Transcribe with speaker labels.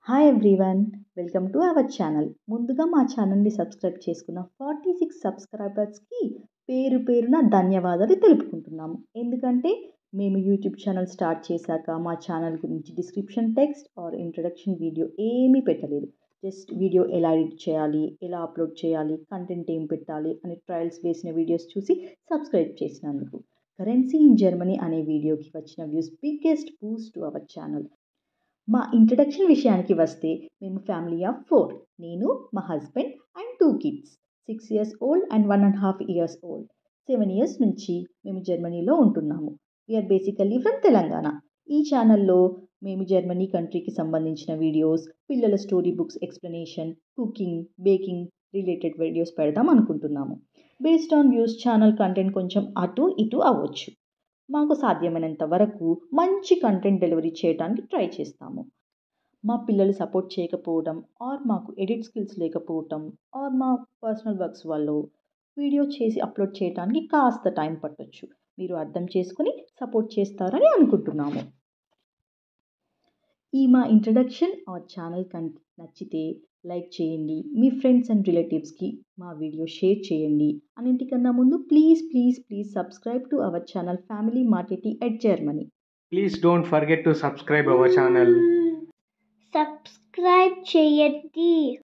Speaker 1: Hi everyone, welcome to our channel. ముందుగా మా ఛానల్ని సబ్స్క్రైబ్ చేసుకున్న 46 సబ్స్క్రైబర్స్కి పేరు పేరున ధన్యవాదాలు తెలుపుకుంటున్నాము. ఎందుకంటే మేము యూట్యూబ్ ఛానల్ స్టార్ట్ చేశాక మా ఛానల్ గురించి description text are introduction video ఏమీ పెట్టలేదు. జస్ట్ వీడియో ఎలా ఎడిట్ చేయాలి, ఎలా అప్లోడ్ చేయాలి, కంటెంట్ ఏం పెట్టాలి అని ట్రయల్స్ వేసిన వీడియోస్ చూసి సబ్స్క్రైబ్ చేసినందుకు. కరెన్సీ ఇన్ జర్మనీ అనే వీడియోకి వచ్చిన views biggest boost to our channel. మా ఇంట్రడక్షన్ విషయానికి వస్తే మేము ఫ్యామిలీ ఆఫ్ 4. నేను, మా husband and 2 kids, 6 years old and 1.5 years old. 7 years నుంచి మేము జర్మనీలో ఉంటున్నాము. We're basically from Telangana. ఈ ఛానల్లో మేము జర్మనీ కంట్రీకి సంబంధించిన వీడియోస్, పిల్లల story books explanation, cooking, baking related videos పెడదాం అనుకుంటున్నాము. Based on views channel content కొంచెం అటు ఇటు అవ్వచ్చు. మాకు సాధ్యమైనంత వరకు మంచి కంటెంట్ డెలివరీ చేయడానికి ట్రై చేస్తాము. మా పిల్లలు సపోర్ట్ చేయకపోవడం ఆర్ మాకు ఎడిట్ స్కిల్స్ లేకపోవటం ఆర్ మా పర్సనల్ వర్క్స్ వల్ల వీడియో చేసి అప్లోడ్ చేయడానికి కాస్త టైం పట్టొచ్చు. మీరు అర్థం చేసుకుని సపోర్ట్ చేస్తారని అనుకుంటున్నాము. ఈ మా ఇంట్రడక్షన్ ఆర్ ఛానల్ నచ్చితే లైక్ చేయండి, మీ ఫ్రెండ్స్ అండ్ రిలేటివ్స్కి మా వీడియో షేర్ చేయండి. అన్నింటికన్నా ముందు please subscribe to our channel family మార్కెటీ at Germany.
Speaker 2: Please don't forget to subscribe our channel.
Speaker 3: Subscribe చేయండి.